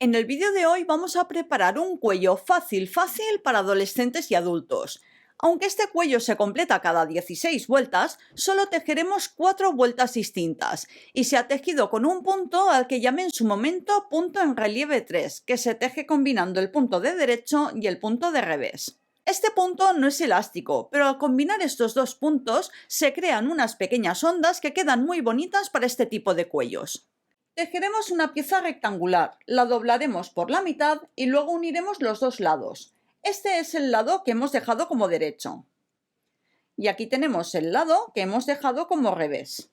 En el vídeo de hoy vamos a preparar un cuello fácil para adolescentes y adultos. Aunque este cuello se completa cada 16 vueltas, solo tejeremos 4 vueltas distintas y se ha tejido con un punto al que llamé en su momento punto en relieve 3, que se teje combinando el punto de derecho y el punto de revés. Este punto no es elástico, pero al combinar estos dos puntos se crean unas pequeñas ondas que quedan muy bonitas para este tipo de cuellos. Tejeremos una pieza rectangular, la doblaremos por la mitad y luego uniremos los dos lados. Este es el lado que hemos dejado como derecho. Y aquí tenemos el lado que hemos dejado como revés.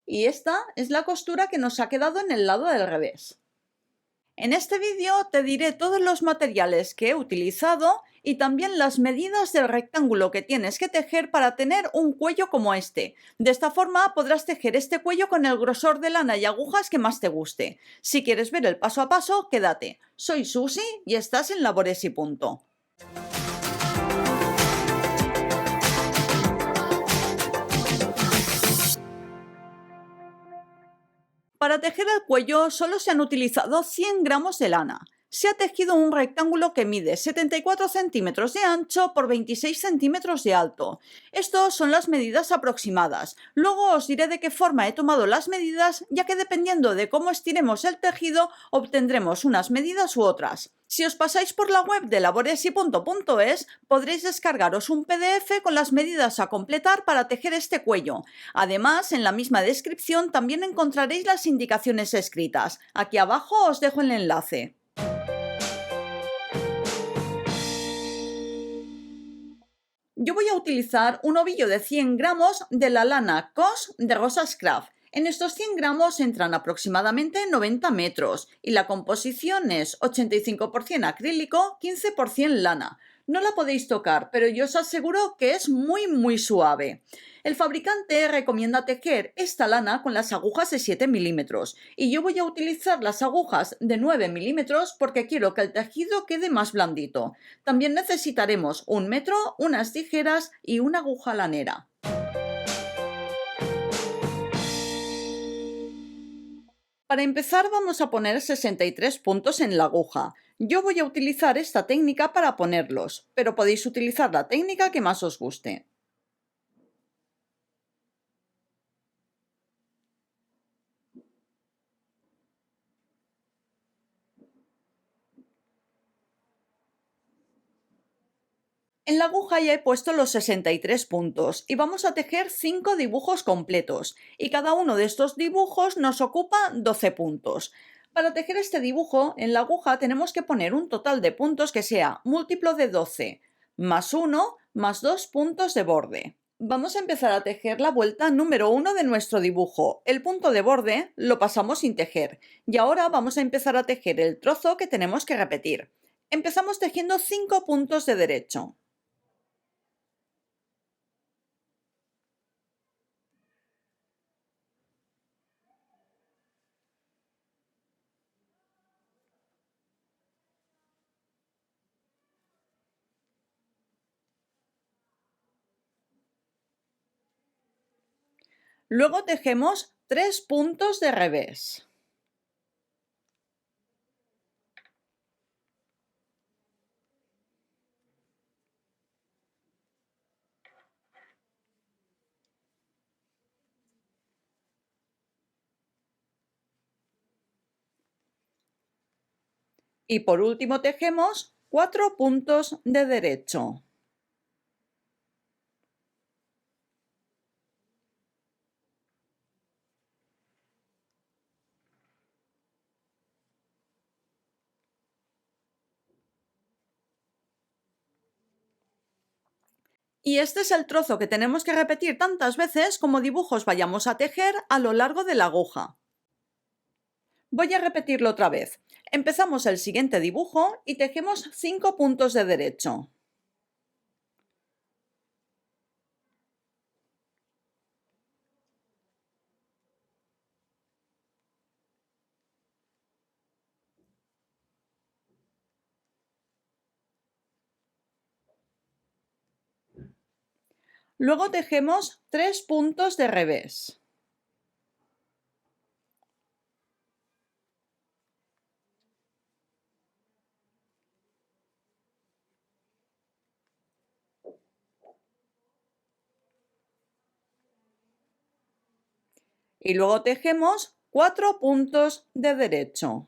Y esta es la costura que nos ha quedado en el lado del revés. En este vídeo te diré todos los materiales que he utilizado y también las medidas del rectángulo que tienes que tejer para tener un cuello como este. De esta forma podrás tejer este cuello con el grosor de lana y agujas que más te guste. Si quieres ver el paso a paso, quédate. Soy Susi y estás en Labores y Punto. Para tejer el cuello solo se han utilizado 100 gramos de lana. Se ha tejido un rectángulo que mide 74 centímetros de ancho por 26 centímetros de alto. Estas son las medidas aproximadas. Luego os diré de qué forma he tomado las medidas, ya que dependiendo de cómo estiremos el tejido, obtendremos unas medidas u otras. Si os pasáis por la web de laboresypunto.es, podréis descargaros un PDF con las medidas a completar para tejer este cuello. Además, en la misma descripción también encontraréis las indicaciones escritas. Aquí abajo os dejo el enlace. Yo voy a utilizar un ovillo de 100 gramos de la lana COS de Rosas Craft. En estos 100 gramos entran aproximadamente 90 metros y la composición es 85% acrílico, 15% lana. No la podéis tocar, pero yo os aseguro que es muy suave. El fabricante recomienda tejer esta lana con las agujas de 7 milímetros y yo voy a utilizar las agujas de 9 milímetros porque quiero que el tejido quede más blandito. También necesitaremos un metro, unas tijeras y una aguja lanera. Para empezar vamos a poner 63 puntos en la aguja. Yo voy a utilizar esta técnica para ponerlos, pero podéis utilizar la técnica que más os guste. En la aguja ya he puesto los 63 puntos y vamos a tejer 5 dibujos completos y cada uno de estos dibujos nos ocupa 12 puntos. Para tejer este dibujo en la aguja tenemos que poner un total de puntos que sea múltiplo de 12 más 1 más 2 puntos de borde. Vamos a empezar a tejer la vuelta número 1 de nuestro dibujo. El punto de borde lo pasamos sin tejer y ahora vamos a empezar a tejer el trozo que tenemos que repetir. Empezamos tejiendo 5 puntos de derecho. Luego tejemos 3 puntos de revés. Y por último tejemos 4 puntos de derecho. Y este es el trozo que tenemos que repetir tantas veces como dibujos vayamos a tejer a lo largo de la aguja. Voy a repetirlo otra vez. Empezamos el siguiente dibujo y tejemos 5 puntos de derecho. Luego tejemos 3 puntos de revés. Y luego tejemos 4 puntos de derecho.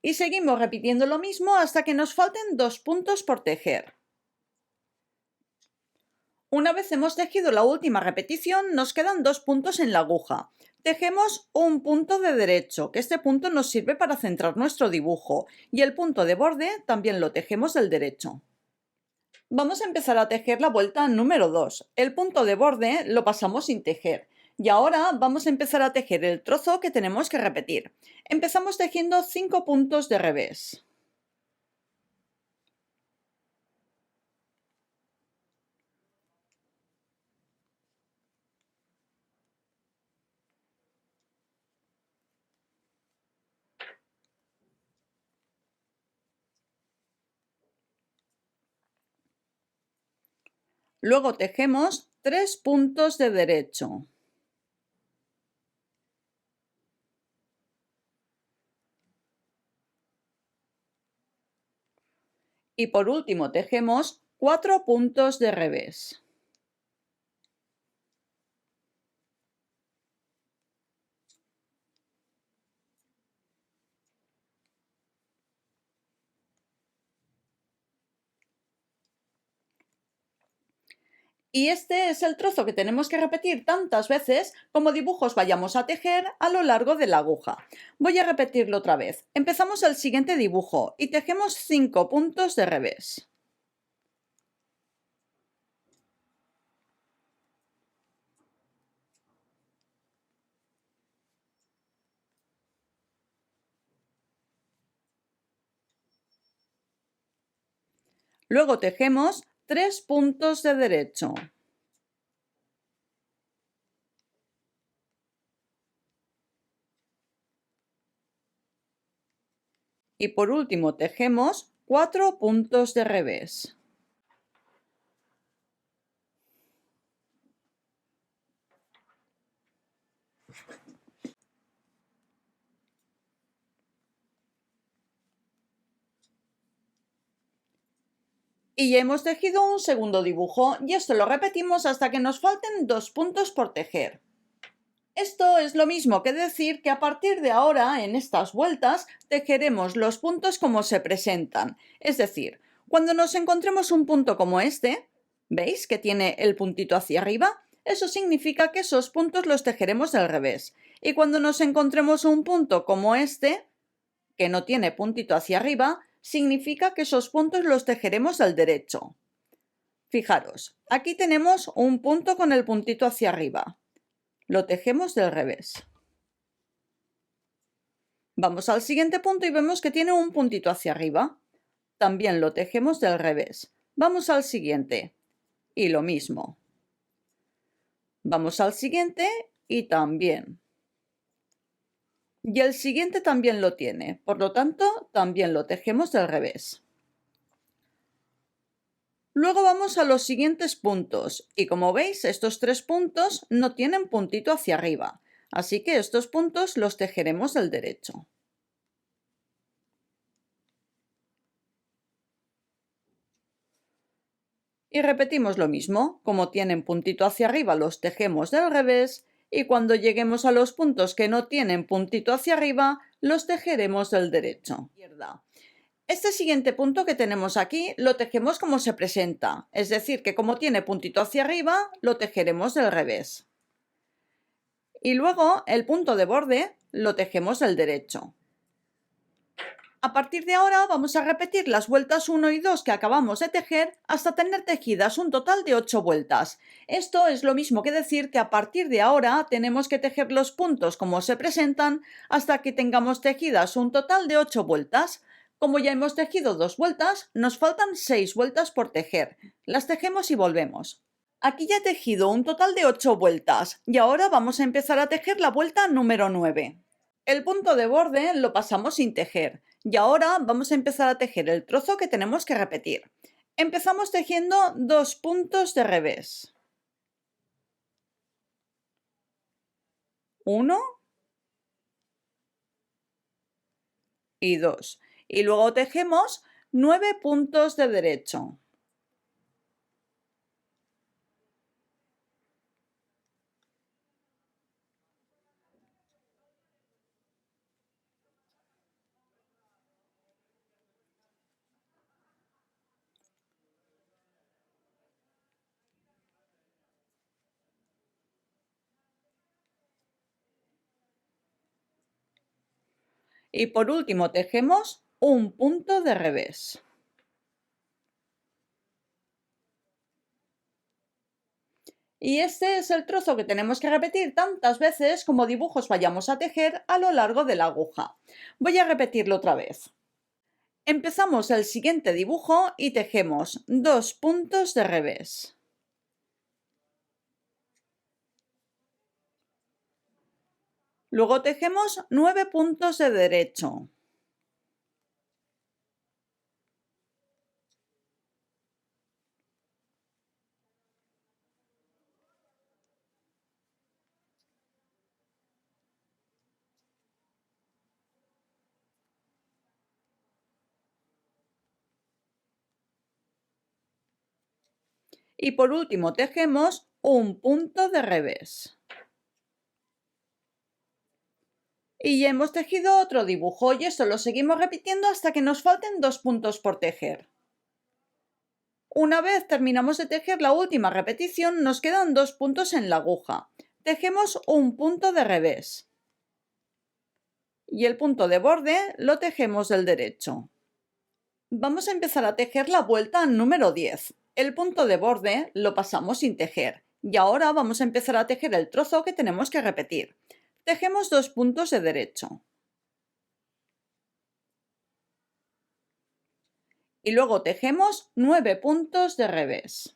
Y seguimos repitiendo lo mismo hasta que nos falten 2 puntos por tejer. Una vez hemos tejido la última repetición, nos quedan 2 puntos en la aguja. Tejemos un punto de derecho, que este punto nos sirve para centrar nuestro dibujo, y el punto de borde también lo tejemos del derecho. Vamos a empezar a tejer la vuelta número 2. El punto de borde lo pasamos sin tejer. Y ahora vamos a empezar a tejer el trozo que tenemos que repetir. Empezamos tejiendo 5 puntos de revés. Luego tejemos 3 puntos de derecho. Y por último tejemos 4 puntos de revés. Y este es el trozo que tenemos que repetir tantas veces como dibujos vayamos a tejer a lo largo de la aguja. Voy a repetirlo otra vez. Empezamos el siguiente dibujo y tejemos 5 puntos de revés. Luego tejemos 3 puntos de derecho. Y por último tejemos 4 puntos de revés. Y ya hemos tejido un segundo dibujo y esto lo repetimos hasta que nos falten 2 puntos por tejer. Esto es lo mismo que decir que a partir de ahora, en estas vueltas, tejeremos los puntos como se presentan. Es decir, cuando nos encontremos un punto como este, ¿veis que tiene el puntito hacia arriba? Eso significa que esos puntos los tejeremos del revés. Y cuando nos encontremos un punto como este, que no tiene puntito hacia arriba, significa que esos puntos los tejeremos del derecho. Fijaros, aquí tenemos un punto con el puntito hacia arriba. Lo tejemos del revés. Vamos al siguiente punto y vemos que tiene un puntito hacia arriba. También lo tejemos del revés. Vamos al siguiente. Y lo mismo. Vamos al siguiente y también. Y el siguiente también lo tiene. Por lo tanto, también lo tejemos del revés. Luego vamos a los siguientes puntos. Y como veis, estos 3 puntos no tienen puntito hacia arriba. Así que estos puntos los tejeremos del derecho. Y repetimos lo mismo, como tienen puntito hacia arriba los tejemos del revés y cuando lleguemos a los puntos que no tienen puntito hacia arriba los tejeremos del derecho. Este siguiente punto que tenemos aquí lo tejemos como se presenta, es decir, que como tiene puntito hacia arriba lo tejeremos del revés. Y luego el punto de borde lo tejemos del derecho. A partir de ahora vamos a repetir las vueltas 1 y 2 que acabamos de tejer hasta tener tejidas un total de 8 vueltas. Esto es lo mismo que decir que a partir de ahora tenemos que tejer los puntos como se presentan hasta que tengamos tejidas un total de 8 vueltas. Como ya hemos tejido 2 vueltas, nos faltan 6 vueltas por tejer. Las tejemos y volvemos. Aquí ya he tejido un total de 8 vueltas y ahora vamos a empezar a tejer la vuelta número 9. El punto de borde lo pasamos sin tejer y ahora vamos a empezar a tejer el trozo que tenemos que repetir. Empezamos tejiendo 2 puntos de revés. 1 y 2. Y luego tejemos 9 puntos de derecho. Y por último tejemos un punto de revés. Y este es el trozo que tenemos que repetir tantas veces como dibujos vayamos a tejer a lo largo de la aguja. Voy a repetirlo otra vez. Empezamos el siguiente dibujo y tejemos 2 puntos de revés. Luego tejemos 9 puntos de derecho. Y por último tejemos un punto de revés. Y ya hemos tejido otro dibujo y esto lo seguimos repitiendo hasta que nos falten 2 puntos por tejer. Una vez terminamos de tejer la última repetición, nos quedan 2 puntos en la aguja. Tejemos un punto de revés. Y el punto de borde lo tejemos del derecho. Vamos a empezar a tejer la vuelta número 10. El punto de borde lo pasamos sin tejer. Y ahora vamos a empezar a tejer el trozo que tenemos que repetir. Tejemos 2 puntos de derecho. Y luego tejemos 9 puntos de revés.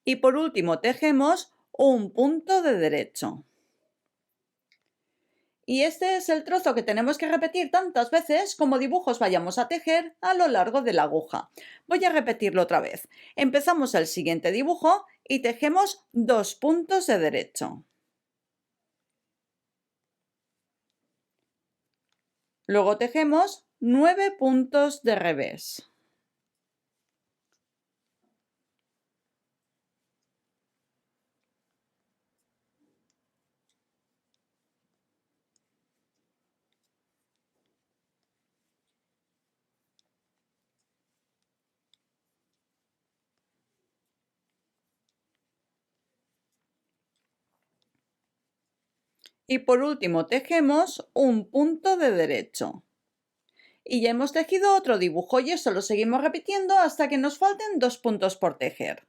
Y por último tejemos un punto de derecho. Y este es el trozo que tenemos que repetir tantas veces como dibujos vayamos a tejer a lo largo de la aguja. Voy a repetirlo otra vez. Empezamos el siguiente dibujo y tejemos 2 puntos de derecho. Luego tejemos 9 puntos de revés. Y por último tejemos un punto de derecho. Y ya hemos tejido otro dibujo y eso lo seguimos repitiendo hasta que nos falten 2 puntos por tejer.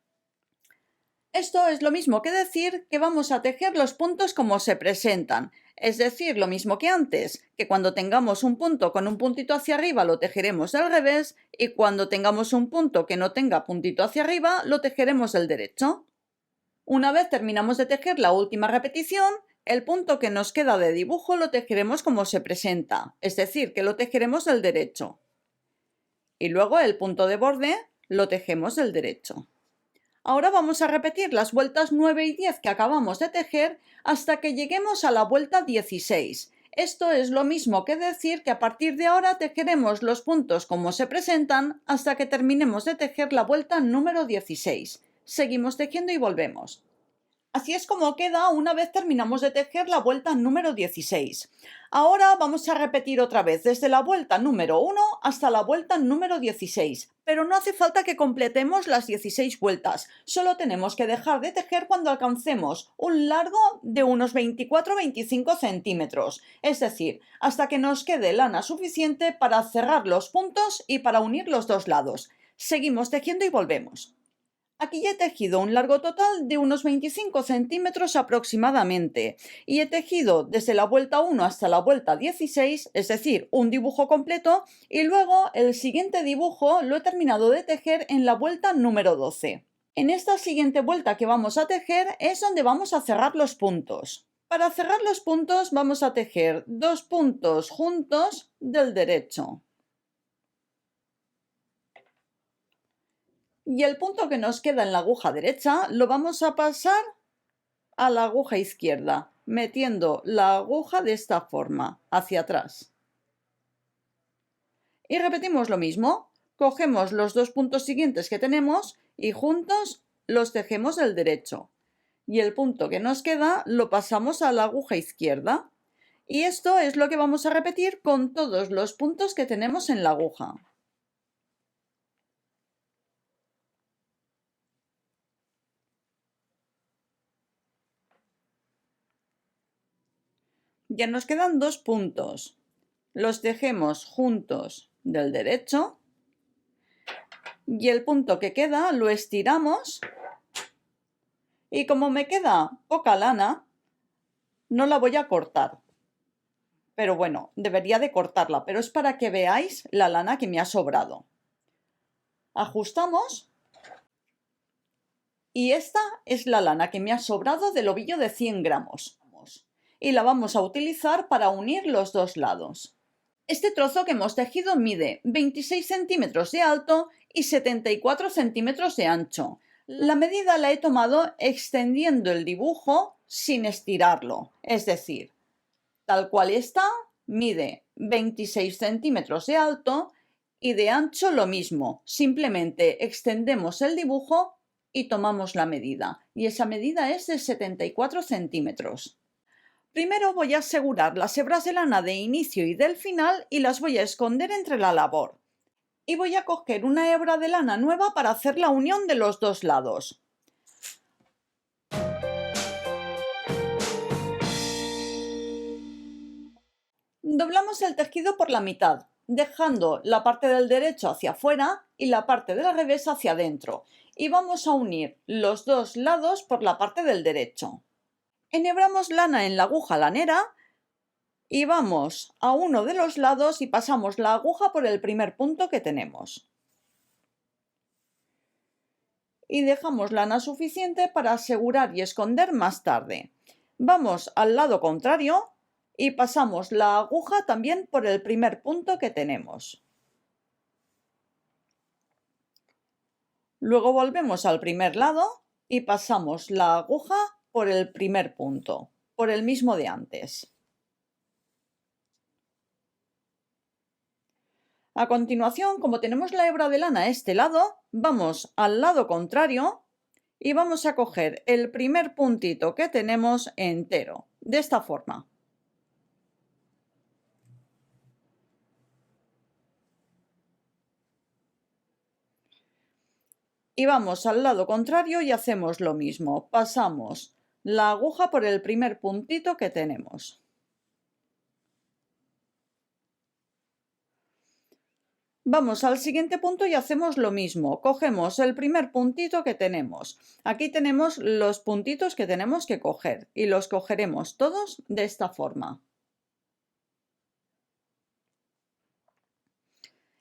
Esto es lo mismo que decir que vamos a tejer los puntos como se presentan, es decir, lo mismo que antes, que cuando tengamos un punto con un puntito hacia arriba lo tejeremos del revés y cuando tengamos un punto que no tenga puntito hacia arriba lo tejeremos del derecho. Una vez terminamos de tejer la última repetición, el punto que nos queda de dibujo lo tejeremos como se presenta, es decir, que lo tejeremos del derecho. Y luego el punto de borde lo tejemos del derecho. Ahora vamos a repetir las vueltas 9 y 10 que acabamos de tejer hasta que lleguemos a la vuelta 16. Esto es lo mismo que decir que a partir de ahora tejeremos los puntos como se presentan hasta que terminemos de tejer la vuelta número 16. Seguimos tejiendo y volvemos. Así es como queda una vez terminamos de tejer la vuelta número 16. Ahora vamos a repetir otra vez desde la vuelta número 1 hasta la vuelta número 16, pero no hace falta que completemos las 16 vueltas, solo tenemos que dejar de tejer cuando alcancemos un largo de unos 24-25 centímetros, es decir, hasta que nos quede lana suficiente para cerrar los puntos y para unir los dos lados. Seguimos tejiendo y volvemos. Aquí ya he tejido un largo total de unos 25 centímetros aproximadamente y he tejido desde la vuelta 1 hasta la vuelta 16, es decir, un dibujo completo, y luego el siguiente dibujo lo he terminado de tejer en la vuelta número 12. En esta siguiente vuelta que vamos a tejer es donde vamos a cerrar los puntos. Para cerrar los puntos vamos a tejer 2 puntos juntos del derecho. Y el punto que nos queda en la aguja derecha lo vamos a pasar a la aguja izquierda, metiendo la aguja de esta forma, hacia atrás. Y repetimos lo mismo, cogemos los 2 puntos siguientes que tenemos y juntos los tejemos del derecho. Y el punto que nos queda lo pasamos a la aguja izquierda. Y esto es lo que vamos a repetir con todos los puntos que tenemos en la aguja. Ya nos quedan 2 puntos. Los tejemos juntos del derecho y el punto que queda lo estiramos y como me queda poca lana, no la voy a cortar. Pero bueno, debería de cortarla, pero es para que veáis la lana que me ha sobrado. Ajustamos y esta es la lana que me ha sobrado del ovillo de 100 gramos. Y la vamos a utilizar para unir los dos lados. Este trozo que hemos tejido mide 26 centímetros de alto y 74 centímetros de ancho. La medida la he tomado extendiendo el dibujo sin estirarlo, es decir, tal cual está, mide 26 centímetros de alto y de ancho lo mismo, simplemente extendemos el dibujo y tomamos la medida, y esa medida es de 74 centímetros. Primero voy a asegurar las hebras de lana de inicio y del final y las voy a esconder entre la labor. Y voy a coger una hebra de lana nueva para hacer la unión de los dos lados. Doblamos el tejido por la mitad, dejando la parte del derecho hacia afuera y la parte del revés hacia adentro. Y vamos a unir los dos lados por la parte del derecho. Enhebramos lana en la aguja lanera y vamos a uno de los lados y pasamos la aguja por el primer punto que tenemos. Y dejamos lana suficiente para asegurar y esconder más tarde. Vamos al lado contrario y pasamos la aguja también por el primer punto que tenemos. Luego volvemos al primer lado y pasamos la aguja por el primer punto, por el mismo de antes. A continuación, como tenemos la hebra de lana a este lado, vamos al lado contrario y vamos a coger el primer puntito que tenemos entero, de esta forma. Y vamos al lado contrario y hacemos lo mismo, pasamos la aguja por el primer puntito que tenemos. Vamos al siguiente punto y hacemos lo mismo, cogemos el primer puntito que tenemos. Aquí tenemos los puntitos que tenemos que coger y los cogeremos todos de esta forma.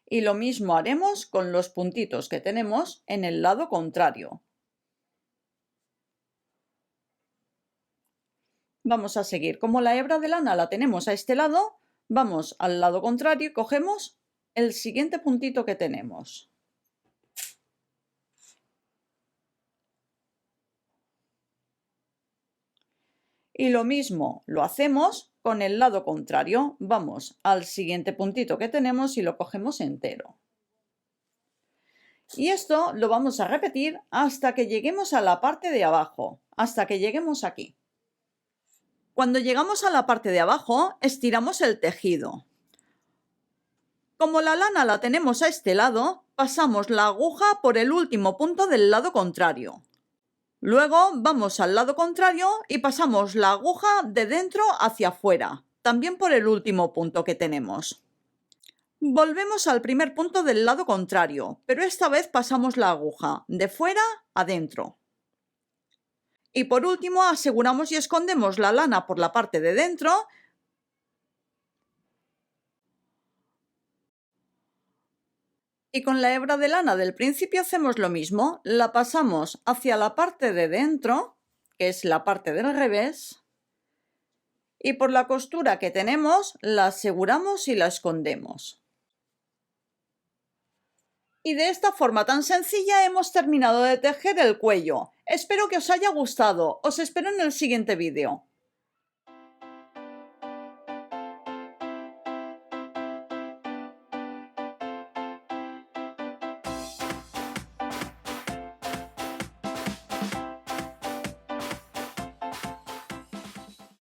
Y lo mismo haremos con los puntitos que tenemos en el lado contrario. Vamos a seguir. Como la hebra de lana la tenemos a este lado, vamos al lado contrario y cogemos el siguiente puntito que tenemos. Y lo mismo lo hacemos con el lado contrario. Vamos al siguiente puntito que tenemos y lo cogemos entero. Y esto lo vamos a repetir hasta que lleguemos a la parte de abajo, hasta que lleguemos aquí. Cuando llegamos a la parte de abajo, estiramos el tejido. Como la lana la tenemos a este lado, pasamos la aguja por el último punto del lado contrario. Luego vamos al lado contrario y pasamos la aguja de dentro hacia afuera, también por el último punto que tenemos. Volvemos al primer punto del lado contrario, pero esta vez pasamos la aguja de fuera a dentro. Y por último aseguramos y escondemos la lana por la parte de dentro y con la hebra de lana del principio hacemos lo mismo, la pasamos hacia la parte de dentro, que es la parte del revés, y por la costura que tenemos la aseguramos y la escondemos. Y de esta forma tan sencilla hemos terminado de tejer el cuello. Espero que os haya gustado. Os espero en el siguiente vídeo.